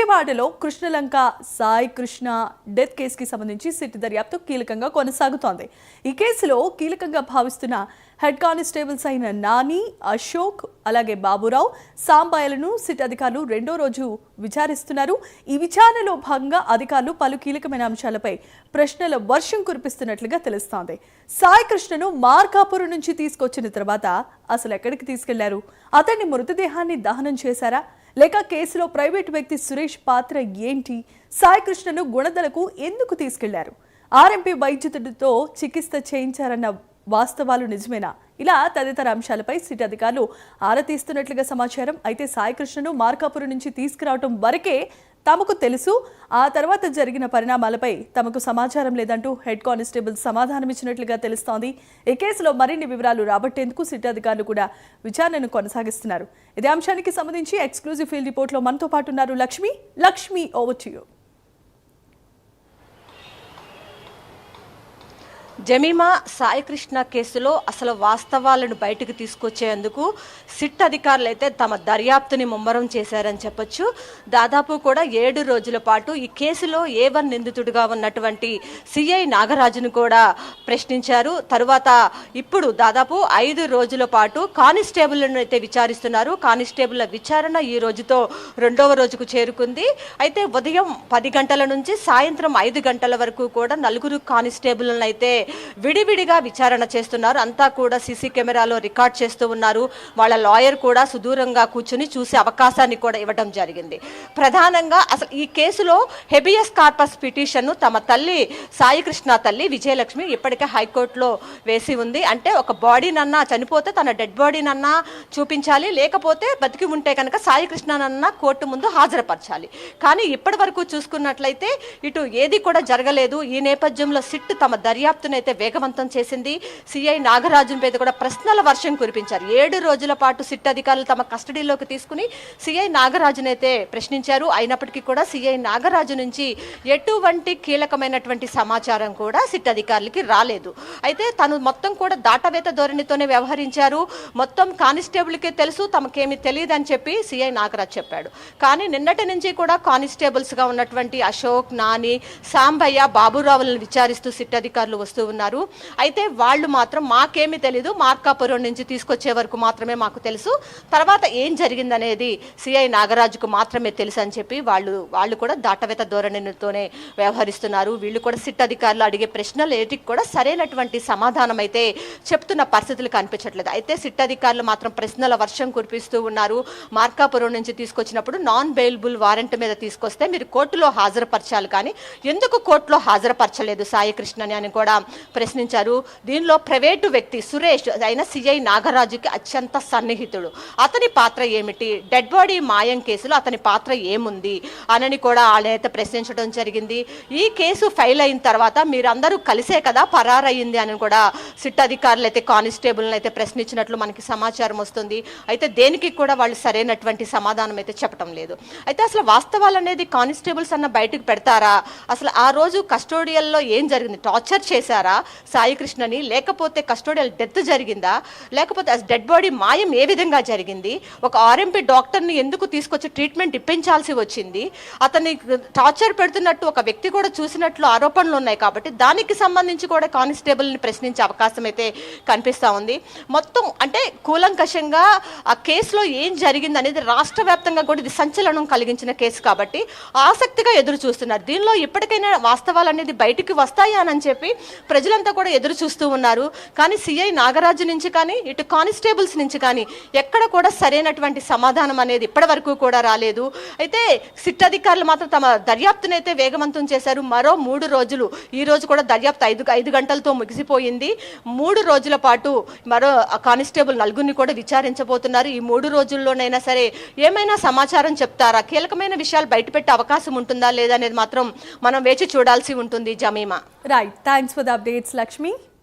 విజయవాడలో కృష్ణలంక సాయి కృష్ణ డెత్ కేసుకి సంబంధించి సిట్ దర్యాప్తు కీలకంగా కొనసాగుతోంది. ఈ కేసులో కీలకంగా భావిస్తున్న హెడ్ కానిస్టేబుల్స్ అయిన నాని, అశోక్, అలాగే బాబురావు, సాంబాయలను సిట్ అధికారులు రెండో రోజు విచారిస్తున్నారు. ఈ విచారణలో భాగంగా అధికారులు పలు కీలకమైన అంశాలపై ప్రశ్నల వర్షం కురిపిస్తున్నట్లుగా తెలుస్తోంది. సాయి కృష్ణను మార్కాపురం నుంచి తీసుకొచ్చిన తర్వాత అసలు ఎక్కడికి తీసుకెళ్లారు? అతన్ని మృతదేహాన్ని దహనం చేశారా? లేక కేసులో ప్రైవేటు వ్యక్తి సురేష్ పాత్ర ఏంటి? సాయి కృష్ణను గుణదలకు ఎందుకు తీసుకెళ్లారు? ఆర్ఎంపీ వైద్యుడితో చికిత్స చేయించారన్న వాస్తవాలు నిజమేనా? ఇలా తదితర అంశాలపై సిట్ అధికారులు ఆరా తీస్తున్నట్లుగా సమాచారం. అయితే సాయి కృష్ణను మార్కాపురం నుంచి తీసుకురావడం వరకే తమకు తెలుసు. ఆ తర్వాత జరిగిన పరిణామాలపై తమకు సమాచారం లేదంటూ హెడ్ కానిస్టేబుల్ సమాధానమిచ్చినట్లుగా తెలుస్తోంది. ఈ కేసులో మరిన్ని వివరాలు రాబట్టేందుకు సిట్ అధికారులు కూడా విచారణను కొనసాగిస్తున్నారు. ఇదే అంశానికి సంబంధించి ఎక్స్క్లూజివ్ ఫీల్డ్ రిపోర్ట్లో మనతో పాటు ఉన్నారు Lakshmi, over to you. Jemimah, Sai Krishna కేసులో అసలు వాస్తవాలను బయటకు తీసుకొచ్చేందుకు సిట్ అధికారులు అయితే తమ దర్యాప్తుని ముమ్మరం చేశారని చెప్పొచ్చు. దాదాపు కూడా 7 రోజుల పాటు ఈ కేసులో A1 నిందితుడిగా ఉన్నటువంటి సిఐ నాగరాజును కూడా ప్రశ్నించారు. తరువాత ఇప్పుడు దాదాపు 5 రోజుల పాటు కానిస్టేబుల్ను అయితే విచారిస్తున్నారు. కానిస్టేబుల్ల విచారణ ఈ రోజుతో 2వ రోజుకు చేరుకుంది. అయితే ఉదయం 10 గంటల నుంచి సాయంత్రం 5 గంటల వరకు కూడా 4 కానిస్టేబుల్లను అయితే విడివిడిగా విచారణ చేస్తున్నారు. అంతా కూడా సీసీ కెమెరాలో రికార్డ్ చేస్తూ ఉన్నారు. వాళ్ళ లాయర్ కూడా సుదూరంగా కూర్చుని చూసే అవకాశాన్ని కూడా ఇవ్వడం జరిగింది. ప్రధానంగా అసలు ఈ కేసులో హెబియస్ కార్పస్ పిటిషన్ను తమ తల్లి సాయి కృష్ణ తల్లి విజయలక్ష్మి ఇప్పటికే హైకోర్టులో వేసి ఉంది. అంటే ఒక బాడీనన్నా చనిపోతే తన డెడ్ బాడీనన్నా చూపించాలి, లేకపోతే బతికి ఉంటే కనుక సాయి కృష్ణనన్నా కోర్టు ముందు హాజరుపరచాలి. కానీ ఇప్పటి వరకు చూసుకున్నట్లయితే ఇటు ఏది కూడా జరగలేదు. ఈ నేపథ్యంలో సిట్ తమ దర్యాప్తును అయితే వేగవంతం చేసింది. సిఐ నాగరాజు మీద కూడా ప్రశ్నల వర్షం కురిపించారు. 7 రోజుల పాటు సిట్ అధికారులు తమ కస్టడీలోకి తీసుకుని సిఐ నాగరాజునైతే ప్రశ్నించారు. అయినప్పటికీ కూడా సిఐ నాగరాజు నుంచి ఎటువంటి కీలకమైనటువంటి సమాచారం కూడా సిట్ అధికారులకి రాలేదు. అయితే తను మొత్తం కూడా దాటవేత ధోరణితోనే వ్యవహరించారు. మొత్తం కానిస్టేబుల్కే తెలుసు, తమకేమీ తెలియదు అని చెప్పి సిఐ నాగరాజు చెప్పాడు. కానీ నిన్నటి నుంచి కూడా కానిస్టేబుల్స్గా ఉన్నటువంటి అశోక్, నాని, సాంబయ్య, బాబురావులను విచారిస్తూ సిట్ అధికారులు వస్తూ ఉన్నారు. అయితే వాళ్ళు మాత్రం మాకేమీ తెలీదు, మార్కాపురం నుంచి తీసుకొచ్చే వరకు మాత్రమే మాకు తెలుసు, తర్వాత ఏం జరిగిందనేది సిఐ నాగరాజుకు మాత్రమే తెలుసు అని చెప్పి వాళ్ళు కూడా దాటవేత ధోరణితోనే వ్యవహరిస్తున్నారు. వీళ్ళు కూడా సిట్ అధికారులు అడిగే ప్రశ్నలు ఏటికి కూడా సరైనటువంటి సమాధానం అయితే చెప్తున్న పరిస్థితులు కనిపించట్లేదు. అయితే సిట్ అధికారులు మాత్రం ప్రశ్నల వర్షం కురిపిస్తూ ఉన్నారు. మార్కాపురం నుంచి తీసుకొచ్చినప్పుడు నాన్ బెయిలబుల్ వారెంట్ మీద తీసుకొస్తే మీరు కోర్టులో హాజరుపరచాలి, కానీ ఎందుకు కోర్టులో హాజరుపరచలేదు సాయి కృష్ణని అని కూడా ప్రశ్నించారు. దీనిలో ప్రైవేటు వ్యక్తి సురేష్ అయిన సిఐ నాగరాజుకి అత్యంత సన్నిహితుడు. అతని పాత్ర ఏమిటి, డెడ్ బాడీ మాయం కేసులో అతని పాత్ర ఏముంది అని కూడా ఆయన ప్రశ్నించడం జరిగింది. ఈ కేసు ఫైల్ అయిన తర్వాత మీరందరూ కలిసే కదా పరారయ్యింది అని కూడా సిట్ అధికారులు అయితే కానిస్టేబుల్ని అయితే ప్రశ్నించినట్లు మనకి సమాచారం వస్తుంది. అయితే దేనికి కూడా వాళ్ళు సరైనటువంటి సమాధానం అయితే చెప్పడం లేదు. అయితే అసలు వాస్తవాలు అనేది కానిస్టేబుల్స్ అన్న బయటకు పెడతారా? అసలు ఆ రోజు కస్టోడియల్లో ఏం జరిగింది, టార్చర్ చేశారా సాయి కృష్ణని, లేకపోతే కస్టోడియల్ డెత్ జరిగిందా, లేకపోతే డెడ్ బాడీ మాయం ఏ విధంగా జరిగింది, ఒక ఆర్ఎంపీ డాక్టర్ని ఎందుకు తీసుకొచ్చి ట్రీట్మెంట్ ఇప్పించాల్సి వచ్చింది, అతన్ని టార్చర్ పెడుతున్నట్టు ఒక వ్యక్తి కూడా చూసినట్లు ఆరోపణలు ఉన్నాయి. కాబట్టి దానికి సంబంధించి కూడా కానిస్టేబుల్ని ప్రశ్నించే అవకాశం అయితే కనిపిస్తూ ఉంది. మొత్తం అంటే కూలంకషంగా ఆ కేసులో ఏం జరిగింది అనేది రాష్ట్ర వ్యాప్తంగా కూడా ఇది సంచలనం కలిగించిన కేసు కాబట్టి ఆసక్తిగా ఎదురు చూస్తున్నారు. దీనిలో ఇప్పటికైనా వాస్తవాలు అనేది బయటికి వస్తాయా అని చెప్పి ప్రజలంతా కూడా ఎదురు చూస్తూ ఉన్నారు. కానీ సిఐ నాగరాజు నుంచి కానీ ఇటు కానిస్టేబుల్స్ నుంచి కానీ ఎక్కడ కూడా సరైనటువంటి సమాధానం అనేది ఇప్పటి వరకు కూడా రాలేదు. అయితే సిట్ అధికారులు మాత్రం తమ దర్యాప్తును అయితే వేగవంతం చేశారు. మరో 3 రోజులు, ఈ రోజు కూడా దర్యాప్తు 5 గంటలతో ముగిసిపోయింది. 3 రోజుల పాటు మరో కానిస్టేబుల్ 4 కూడా విచారించబోతున్నారు. ఈ 3 రోజుల్లోనైనా సరే ఏమైనా సమాచారం చెప్తారా, కీలకమైన విషయాలు బయటపెట్టే అవకాశం ఉంటుందా లేదా అనేది మాత్రం మనం వేచి చూడాల్సి ఉంటుంది. Jemimah. Right, thanks for the updates Lakshmi.